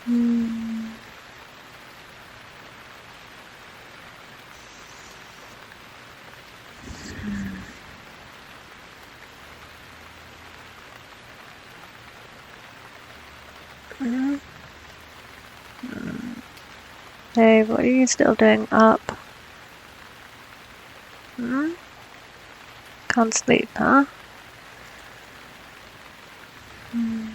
Hmm. Hmm. Hey, what are you still doing up? Hmm? Can't sleep, huh? Hmm.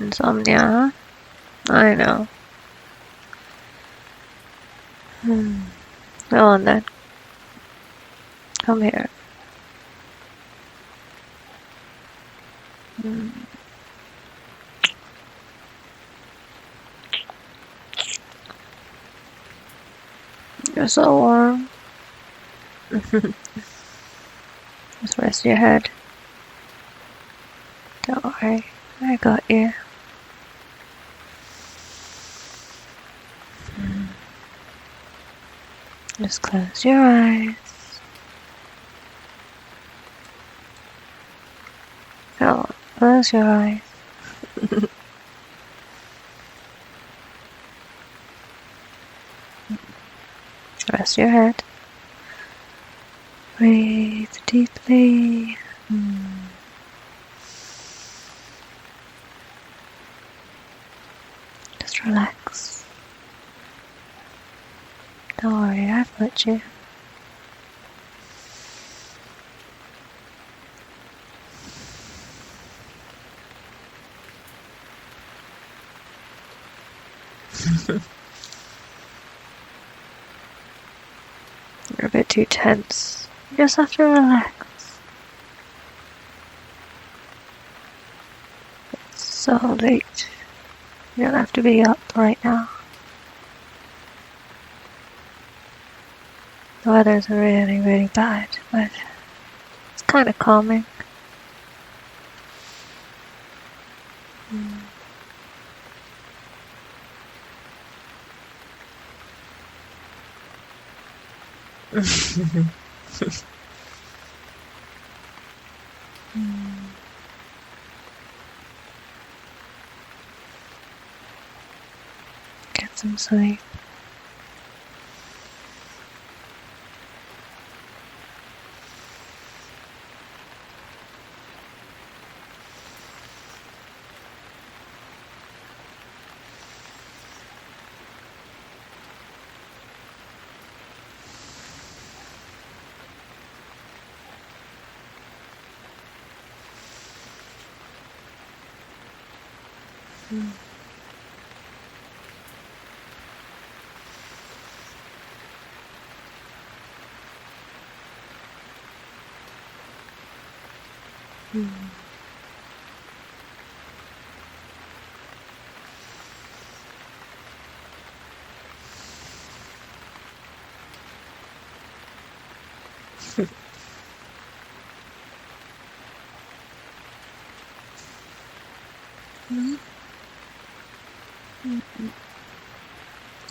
Insomnia, huh? I know. Go on then. Come here. Hmm. You're so warm. Just rest your head. Don't worry. I got you. Just close your eyes. Come on, close your eyes. Rest your head. Breathe deeply. Just relax. Don't worry, I've got you. You're a bit too tense. You just have to relax. It's so late. You don't have to be up right now. The weather's really, really bad, but it's kind of calming. Get some sleep.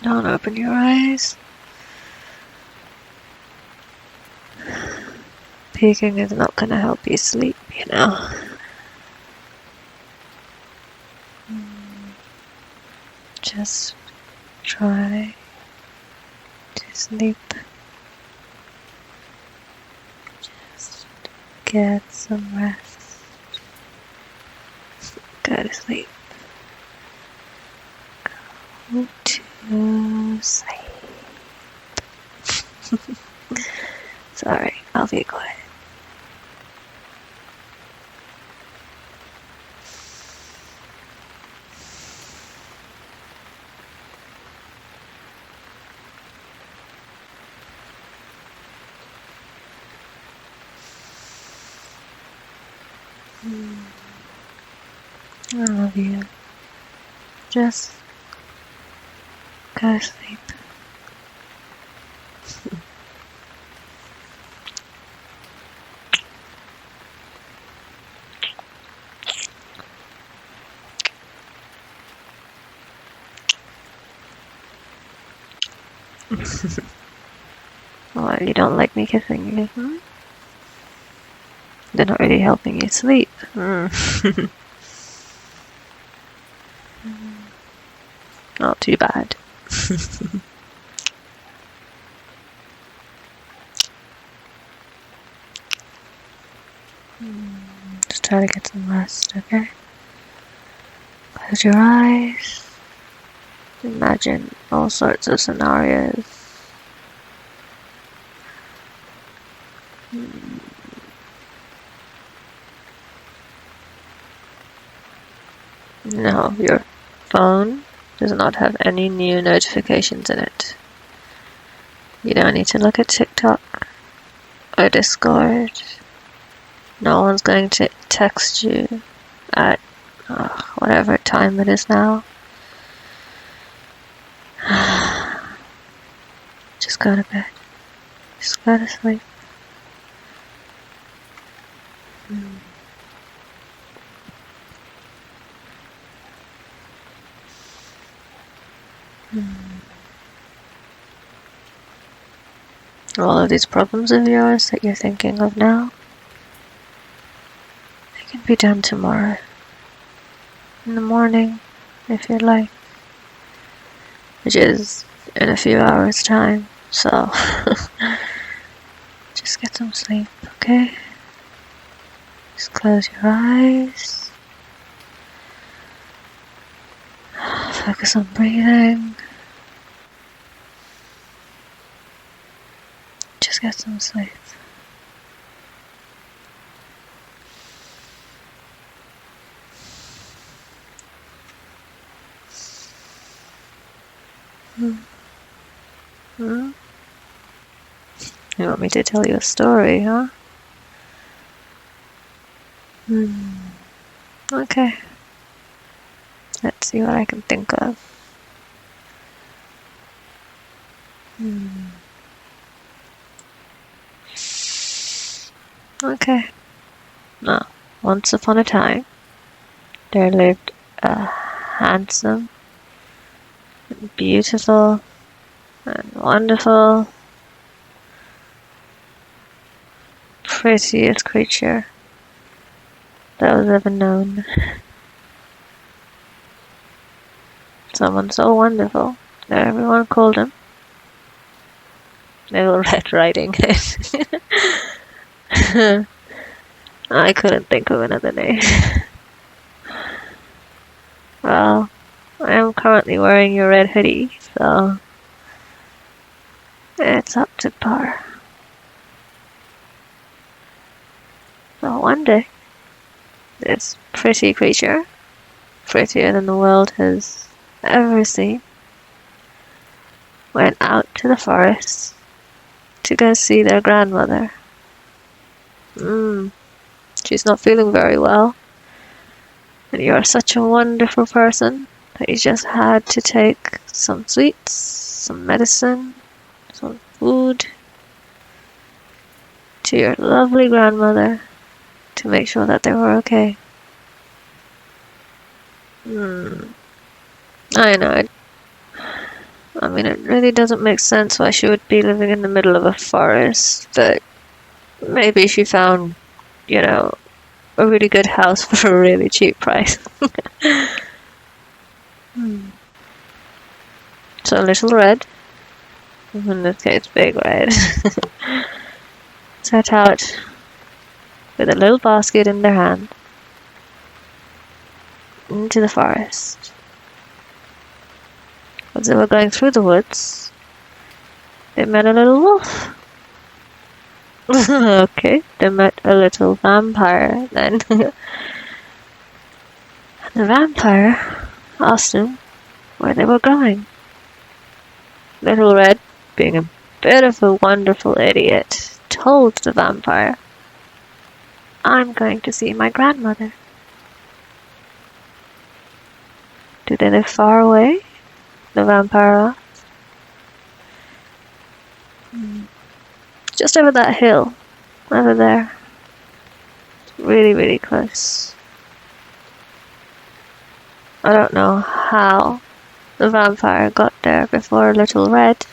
Don't open your eyes. Peeking is not gonna help you sleep, you know. Just try to sleep. Just get some rest. Go to sleep. Go to sleep. Sorry, I'll be quiet. I love you. Just go to sleep. Why, you don't like me kissing you, huh? They're not really helping you sleep. Not too bad. Just try to get some rest, okay? Close your eyes. Imagine all sorts of scenarios. No, your phone does not have any new notifications in it. You don't need to look at TikTok or Discord. No one's going to text you at whatever time it is now. Just go to bed. Just go to sleep. All of these problems of yours that you're thinking of now, they can be done tomorrow. In the morning, if you'd like. Which is in a few hours' time, so just get some sleep, okay? Just close your eyes. Focus on breathing. Just get some sleep. You want me to tell you a story, huh? Okay. Let's see what I can think of. Okay. Now, once upon a time, there lived a handsome, and beautiful, and wonderful, prettiest creature that was ever known. Someone so wonderful that everyone called him Little Red Riding Hood. I couldn't think of another name. Well, I am currently wearing your red hoodie, so it's up to par. So one day, this pretty creature, prettier than the world has ever seen, went out to the forest to go see their grandmother. She's not feeling very well, and you are such a wonderful person that you just had to take some sweets, some medicine, some food to your lovely grandmother to make sure that they were okay. I know. I mean, it really doesn't make sense why she would be living in the middle of a forest, but maybe she found, a really good house for a really cheap price. So Little Red, in this case Big Red, set out with a little basket in their hand into the forest. As they were going through the woods, they met a little wolf. Okay, they met a little vampire then. The vampire asked them where they were going. Little Red, being a bit of a wonderful idiot, told the vampire, "I'm going to see my grandmother." "Do they live far away?" the vampire asked. "Just over that hill, over there. It's really, really close." I don't know how the vampire got there before Little Red.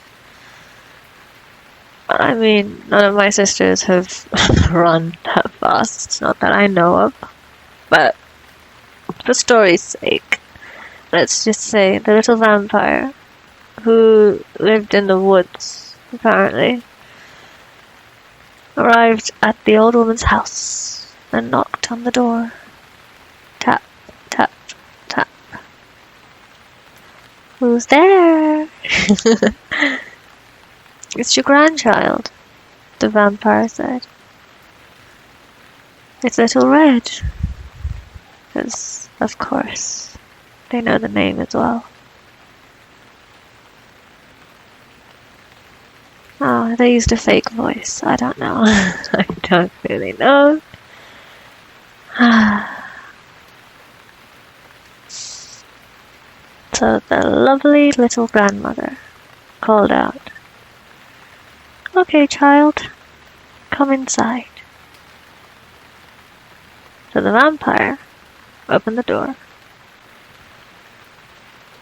I mean, none of my sisters have run that fast, not that I know of, but for story's sake, let's just say the little vampire who lived in the woods, apparently, arrived at the old woman's house and knocked on the door. Tap, tap, tap. Who's there? It's your grandchild, the vampire said. It's Little Red. Because, of course, they know the name as well. Oh, they used a fake voice. I don't know. I don't really know. So the lovely little grandmother called out, "Okay, child, come inside." So the vampire opened the door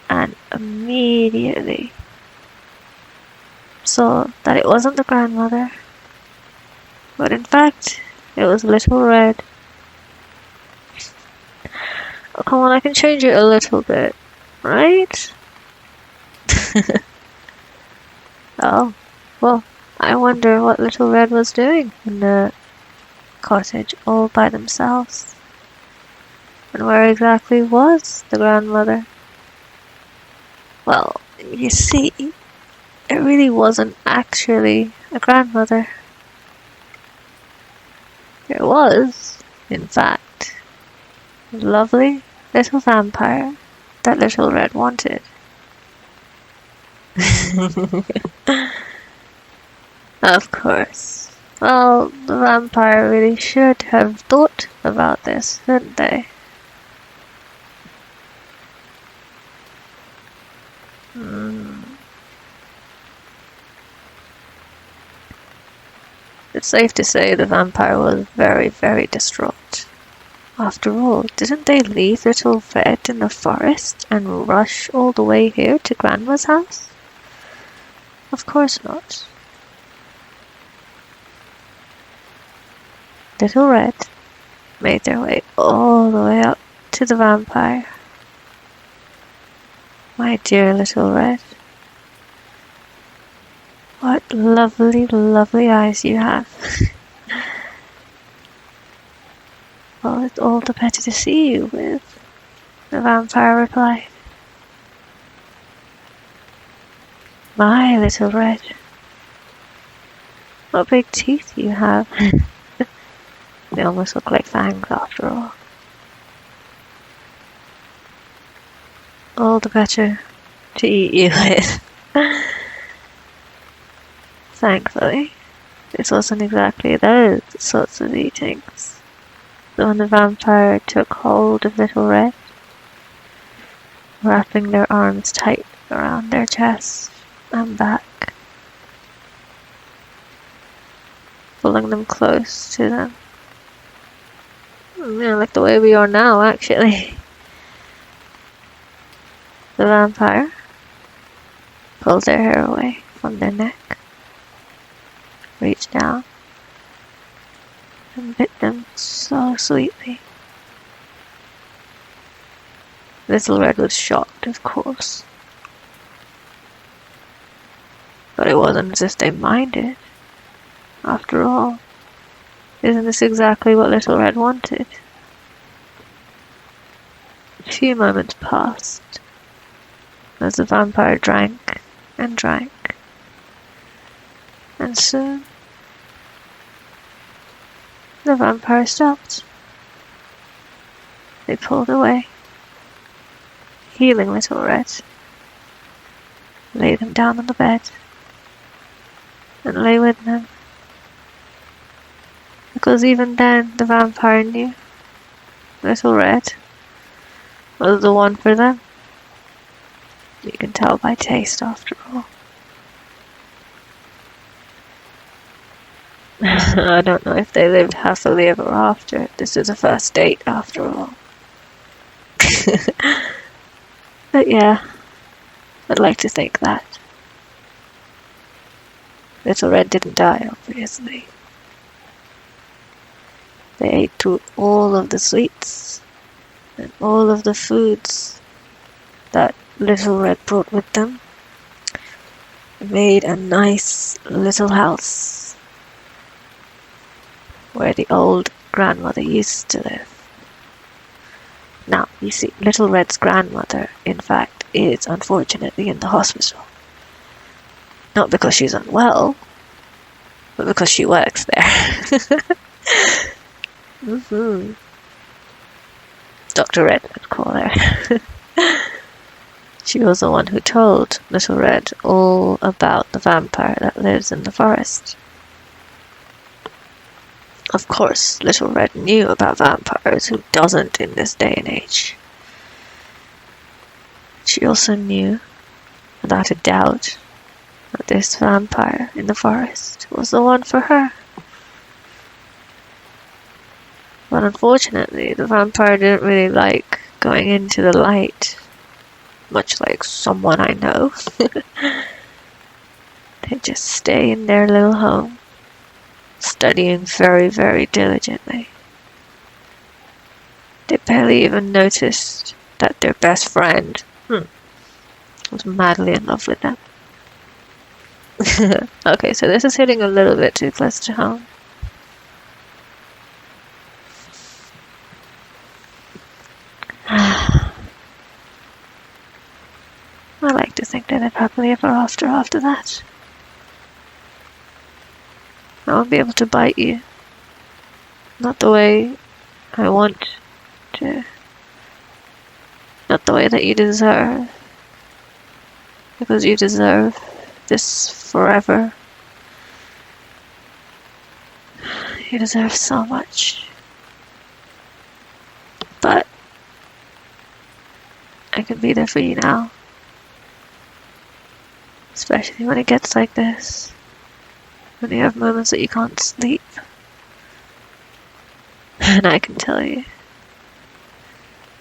and immediately saw that it wasn't the grandmother, but in fact it was Little Red. Oh, come on, I can change it a little bit, right? Oh, well, I wonder what Little Red was doing in the cottage all by themselves. And where exactly was the grandmother? Well, you see, it really wasn't actually a grandmother. It was, in fact, a lovely little vampire that Little Red wanted. Of course. Well, the vampire really should have thought about this, didn't they? It's safe to say the vampire was very, very distraught. After all, didn't they leave Little Red in the forest and rush all the way here to Grandma's house? Of course not. Little Red made their way all the way up to the vampire. My dear Little Red, what lovely, lovely eyes you have. Well, it's all the better to see you with, the vampire replied. My Little Red, what big teeth you have. They almost look like fangs after all. All the better to eat you with. Thankfully, this wasn't exactly those sorts of eatings. So when the vampire took hold of Little Red, wrapping their arms tight around their chest and back, pulling them close to them. Yeah, like the way we are now, actually. The vampire pulled their hair away from their neck, reached down, and bit them so sweetly. Little Red was shocked, of course. But it wasn't as if they minded. After all, isn't this exactly what Little Red wanted? A few moments passed as the vampire drank and drank, and soon the vampire stopped. They pulled away, healing Little Red, laid him down on the bed, and lay with them. Because even then the vampire knew Little Red was the one for them. You can tell by taste after all. I don't know if they lived happily ever after. This is a first date after all. But yeah, I'd like to think that. Little Red didn't die, obviously. They ate through all of the sweets and all of the foods that Little Red brought with them. Made a nice little house where the old grandmother used to live. Now, you see, Little Red's grandmother, in fact, is unfortunately in the hospital. Not because she's unwell, but because she works there. Dr. Red, let's call her. She was the one who told Little Red all about the vampire that lives in the forest. Of course, Little Red knew about vampires, who doesn't in this day and age. She also knew, without a doubt, that this vampire in the forest was the one for her. But unfortunately, the vampire didn't really like going into the light, much like someone I know. They just stay in their little home, studying very, very diligently. They barely even noticed that their best friend was madly in love with them. Okay, so this is hitting a little bit too close to home. I like to think they live happily ever after that. I won't be able to bite you. Not the way I want to. Not the way that you deserve. Because you deserve this forever. You deserve so much. But I can be there for you now. Especially when it gets like this. When you have moments that you can't sleep. And I can tell you,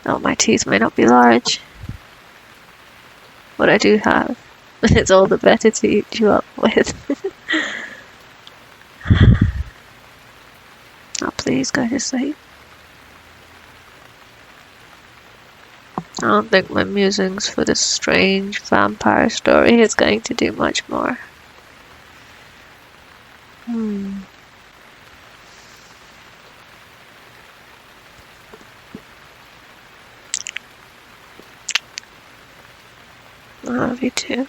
though my teeth may not be large, what I do have is all the better to eat you up with. Oh, please go to sleep. I don't think my musings for this strange vampire story is going to do much more. I love you too.